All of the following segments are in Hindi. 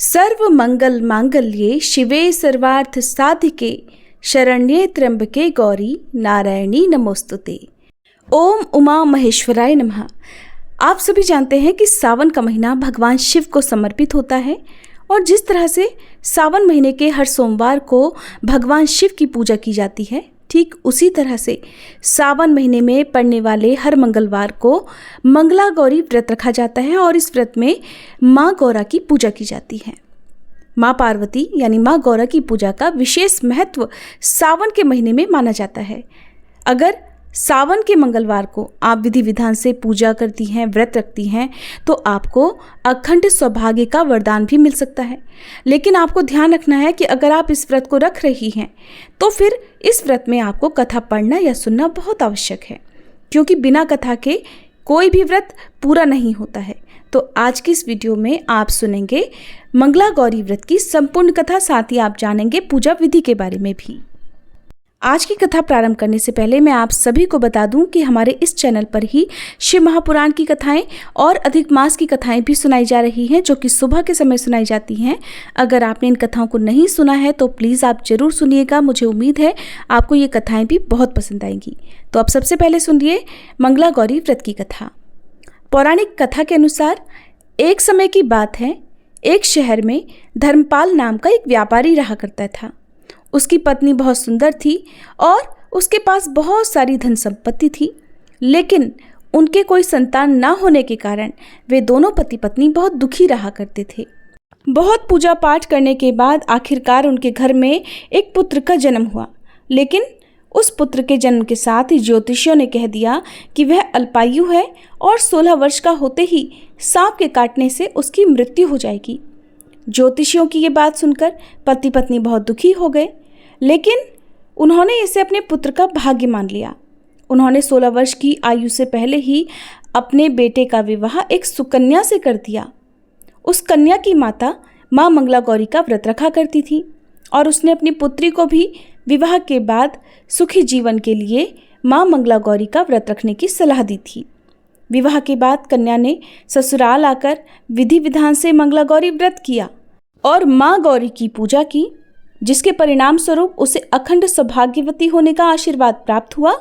सर्व मंगल मांगल्ये शिवे सर्वार्थ साधिके शरण्ये त्र्यंबके गौरी नारायणी नमोस्तुते। ओम उमा महेश्वराय नमः। आप सभी जानते हैं कि सावन का महीना भगवान शिव को समर्पित होता है और जिस तरह से सावन महीने के हर सोमवार को भगवान शिव की पूजा की जाती है, ठीक उसी तरह से सावन महीने में पड़ने वाले हर मंगलवार को मंगला गौरी व्रत रखा जाता है और इस व्रत में माँ गौरा की पूजा की जाती है। माँ पार्वती यानी माँ गौरा की पूजा का विशेष महत्व सावन के महीने में माना जाता है। अगर सावन के मंगलवार को आप विधि विधान से पूजा करती हैं, व्रत रखती हैं, तो आपको अखंड सौभाग्य का वरदान भी मिल सकता है। लेकिन आपको ध्यान रखना है कि अगर आप इस व्रत को रख रही हैं तो फिर इस व्रत में आपको कथा पढ़ना या सुनना बहुत आवश्यक है, क्योंकि बिना कथा के कोई भी व्रत पूरा नहीं होता है। तो आज की इस वीडियो में आप सुनेंगे मंगला गौरी व्रत की संपूर्ण कथा, साथ ही आप जानेंगे पूजा विधि के बारे में भी। आज की कथा प्रारंभ करने से पहले मैं आप सभी को बता दूं कि हमारे इस चैनल पर ही शिव महापुराण की कथाएं और अधिक मास की कथाएं भी सुनाई जा रही हैं, जो कि सुबह के समय सुनाई जाती हैं। अगर आपने इन कथाओं को नहीं सुना है तो प्लीज़ आप जरूर सुनिएगा। मुझे उम्मीद है आपको ये कथाएं भी बहुत पसंद आएंगी। तो अब सबसे पहले सुनिए मंगला गौरी व्रत की कथा। पौराणिक कथा के अनुसार एक समय की बात है, एक शहर में धर्मपाल नाम का एक व्यापारी रहा करता था। उसकी पत्नी बहुत सुंदर थी और उसके पास बहुत सारी धन संपत्ति थी, लेकिन उनके कोई संतान ना होने के कारण वे दोनों पति पत्नी बहुत दुखी रहा करते थे। बहुत पूजा पाठ करने के बाद आखिरकार उनके घर में एक पुत्र का जन्म हुआ, लेकिन उस पुत्र के जन्म के साथ ही ज्योतिषियों ने कह दिया कि वह अल्पायु है और 16 वर्ष का होते ही सांप के काटने से उसकी मृत्यु हो जाएगी। ज्योतिषियों की ये बात सुनकर पति पत्नी बहुत दुखी हो गए, लेकिन उन्होंने इसे अपने पुत्र का भाग्य मान लिया। उन्होंने 16 वर्ष की आयु से पहले ही अपने बेटे का विवाह एक सुकन्या से कर दिया। उस कन्या की माता माँ मंगला गौरी का व्रत रखा करती थी और उसने अपनी पुत्री को भी विवाह के बाद सुखी जीवन के लिए माँ मंगला गौरी का व्रत रखने की सलाह दी थी। विवाह के बाद कन्या ने ससुराल आकर विधि विधान से मंगला गौरी व्रत किया और माँ गौरी की पूजा की, जिसके परिणाम स्वरूप उसे अखंड सौभाग्यवती होने का आशीर्वाद प्राप्त हुआ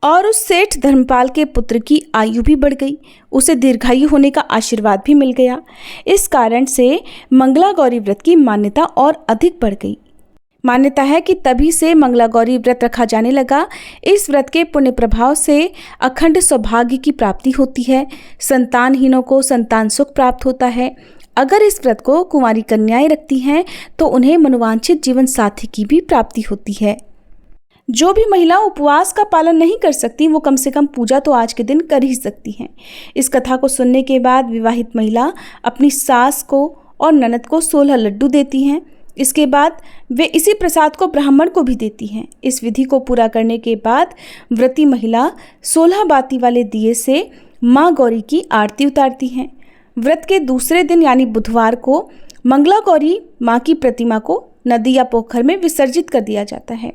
और उस सेठ धर्मपाल के पुत्र की आयु भी बढ़ गई। उसे दीर्घायु होने का आशीर्वाद भी मिल गया। इस कारण से मंगला गौरी व्रत की मान्यता और अधिक बढ़ गई। मान्यता है कि तभी से मंगला गौरी व्रत रखा जाने लगा। इस व्रत के पुण्य प्रभाव से अखंड सौभाग्य की प्राप्ति होती है, संतानहीनों को संतान सुख प्राप्त होता है। अगर इस व्रत को कुंवारी कन्याएं रखती हैं तो उन्हें मनोवांछित जीवन साथी की भी प्राप्ति होती है। जो भी महिला उपवास का पालन नहीं कर सकती वो कम से कम पूजा तो आज के दिन कर ही सकती हैं। इस कथा को सुनने के बाद विवाहित महिला अपनी सास को और ननद को 16 लड्डू देती हैं। इसके बाद वे इसी प्रसाद को ब्राह्मण को भी देती हैं। इस विधि को पूरा करने के बाद व्रती महिला 16 बाती वाले दिए से माँ गौरी की आरती उतारती हैं। व्रत के दूसरे दिन यानी बुधवार को मंगला गौरी माँ की प्रतिमा को नदी या पोखर में विसर्जित कर दिया जाता है।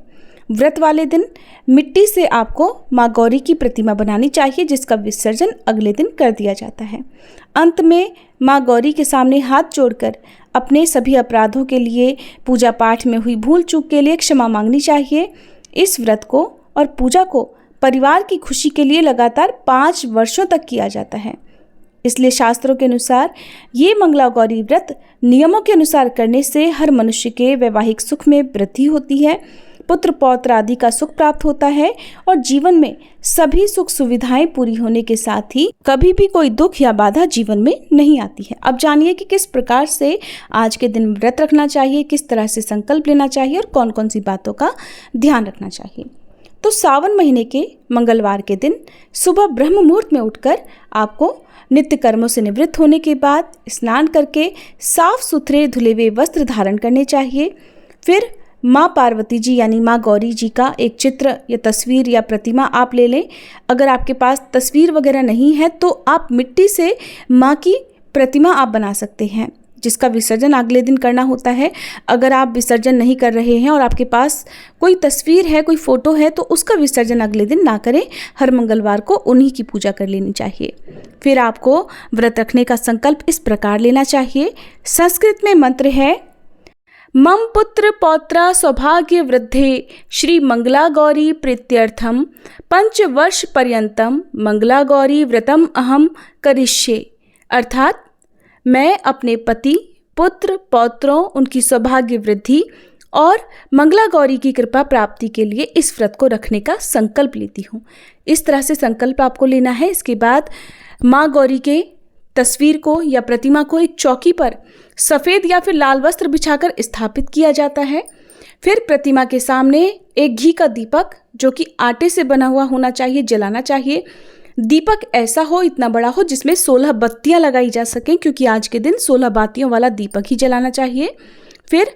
व्रत वाले दिन मिट्टी से आपको माँ गौरी की प्रतिमा बनानी चाहिए, जिसका विसर्जन अगले दिन कर दिया जाता है। अंत में माँ गौरी के सामने हाथ जोड़कर अपने सभी अपराधों के लिए, पूजा पाठ में हुई भूल चूक के लिए क्षमा मांगनी चाहिए। इस व्रत को और पूजा को परिवार की खुशी के लिए लगातार 5 वर्षों तक किया जाता है। इसलिए शास्त्रों के अनुसार ये मंगला गौरी व्रत नियमों के अनुसार करने से हर मनुष्य के वैवाहिक सुख में वृद्धि होती है, पुत्र पौत्र आदि का सुख प्राप्त होता है और जीवन में सभी सुख सुविधाएं पूरी होने के साथ ही कभी भी कोई दुख या बाधा जीवन में नहीं आती है। अब जानिए कि किस प्रकार से आज के दिन व्रत रखना चाहिए, किस तरह से संकल्प लेना चाहिए और कौन कौन सी बातों का ध्यान रखना चाहिए। तो सावन महीने के मंगलवार के दिन सुबह ब्रह्म मुहूर्त में उठकर आपको नित्य कर्मों से निवृत्त होने के बाद स्नान करके साफ सुथरे धुले हुए वस्त्र धारण करने चाहिए। फिर माँ पार्वती जी यानी माँ गौरी जी का एक चित्र या तस्वीर या प्रतिमा आप ले लें। अगर आपके पास तस्वीर वगैरह नहीं है तो आप मिट्टी से माँ की प्रतिमा आप बना सकते हैं। जिसका विसर्जन अगले दिन करना होता है। अगर आप विसर्जन नहीं कर रहे हैं और आपके पास कोई तस्वीर है, कोई फ़ोटो है, तो उसका विसर्जन अगले दिन ना करें। हर मंगलवार को उन्हीं की पूजा कर लेनी चाहिए। फिर आपको व्रत रखने का संकल्प इस प्रकार लेना चाहिए। संस्कृत में मंत्र है, मम पुत्र पौत्र सौभाग्य वृद्धे श्री मंगला गौरी प्रीत्यर्थम 5 वर्ष पर्यंतम मंगला गौरी व्रतम अहम करिष्ये। अर्थात मैं अपने पति, पुत्र, पौत्रों, उनकी सौभाग्य वृद्धि और मंगला गौरी की कृपा प्राप्ति के लिए इस व्रत को रखने का संकल्प लेती हूँ। इस तरह से संकल्प आपको लेना है। इसके बाद माँ गौरी के तस्वीर को या प्रतिमा को एक चौकी पर सफ़ेद या फिर लाल वस्त्र बिछाकर स्थापित किया जाता है। फिर प्रतिमा के सामने एक घी का दीपक, जो कि आटे से बना हुआ होना चाहिए, जलाना चाहिए। दीपक ऐसा हो, इतना बड़ा हो, जिसमें 16 बत्तियां लगाई जा सकें, क्योंकि आज के दिन 16 बातियों वाला दीपक ही जलाना चाहिए। फिर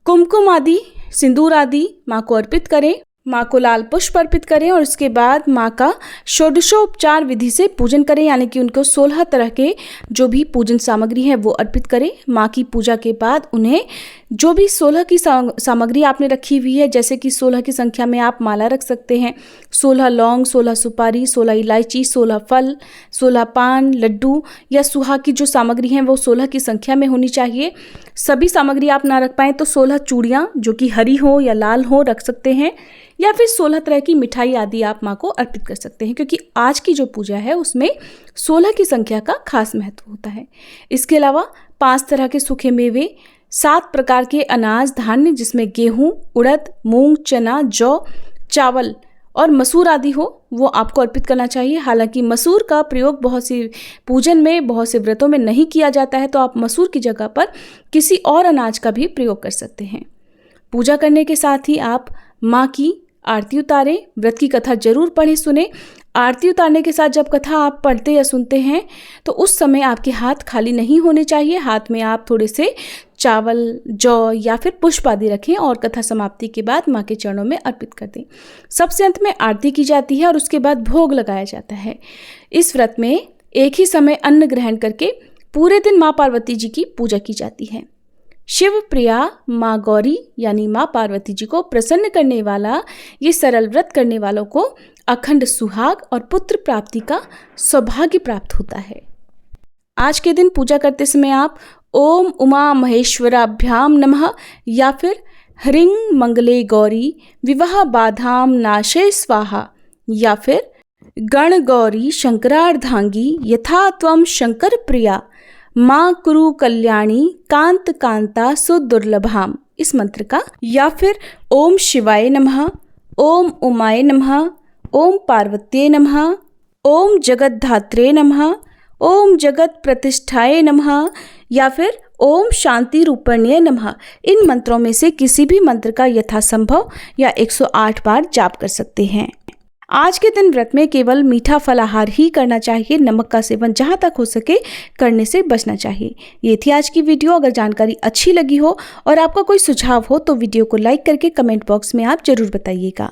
कुमकुम आदि, सिंदूर आदि माँ को अर्पित करें, माँ को लाल पुष्प अर्पित करें और उसके बाद माँ का षोडशोपचार विधि से पूजन करें, यानी कि उनको 16 तरह के जो भी पूजन सामग्री है वो अर्पित करें। माँ की पूजा के बाद उन्हें जो भी 16 की सामग्री आपने रखी हुई है, जैसे कि 16 की संख्या में आप माला रख सकते हैं, 16 लौंग, 16 सुपारी, 16 इलायची, 16 फल, 16 पान, लड्डू या सुहा की जो सामग्री हैं वो 16 की संख्या में होनी चाहिए। सभी सामग्री आप ना रख पाएँ तो 16 चूड़ियाँ जो कि हरी हो या लाल हो रख सकते हैं, या फिर 16 तरह की मिठाई आदि आप माँ को अर्पित कर सकते हैं, क्योंकि आज की जो पूजा है उसमें 16 की संख्या का खास महत्व होता है। इसके अलावा 5 तरह के सूखे मेवे, 7 प्रकार के अनाज धान्य, जिसमें गेहूँ, उड़द, मूंग, चना, जौ, चावल और मसूर आदि हो, वो आपको अर्पित करना चाहिए। हालांकि मसूर का प्रयोग बहुत सी पूजन में, बहुत से व्रतों में नहीं किया जाता है, तो आप मसूर की जगह पर किसी और अनाज का भी प्रयोग कर सकते हैं। पूजा करने के साथ ही आप माँ की आरती उतारें, व्रत की कथा जरूर पढ़ें, सुने। आरती उतारने के साथ जब कथा आप पढ़ते या सुनते हैं तो उस समय आपके हाथ खाली नहीं होने चाहिए। हाथ में आप थोड़े से चावल, जौ या फिर पुष्प आदि रखें और कथा समाप्ति के बाद माँ के चरणों में अर्पित कर दें। सबसे अंत में आरती की जाती है और उसके बाद भोग लगाया जाता है। इस व्रत में एक ही समय अन्न ग्रहण करके पूरे दिन माँ पार्वती जी की पूजा की जाती है। शिव प्रिया माँ गौरी यानी माँ पार्वती जी को प्रसन्न करने वाला ये सरल व्रत करने वालों को अखंड सुहाग और पुत्र प्राप्ति का सौभाग्य प्राप्त होता है। आज के दिन पूजा करते समय आप ओम उमा महेश्वराभ्याम नमः या फिर ह्रीं मंगले गौरी विवाह बाधाम नाशे स्वाहा या फिर गण गौरी शंकरार्धांगी यथा त्वं शंकर प्रिया माँ कुरु कल्याणी कांत कांता सुदुर्लभाम, इस मंत्र का, या फिर ओम शिवाय नमः, ओम उमाय नमः, ओम पार्वत्ये नमः, ओम जगद्धात्रे नमः, ओम जगत प्रतिष्ठाय नमः या फिर ओम शांति रूपण्ये नमः। इन मंत्रों में से किसी भी मंत्र का यथासंभव या 108 बार जाप कर सकते हैं। आज के दिन व्रत में केवल मीठा फलाहार ही करना चाहिए। नमक का सेवन जहाँ तक हो सके करने से बचना चाहिए। ये थी आज की वीडियो। अगर जानकारी अच्छी लगी हो और आपका कोई सुझाव हो तो वीडियो को लाइक करके कमेंट बॉक्स में आप जरूर बताइएगा।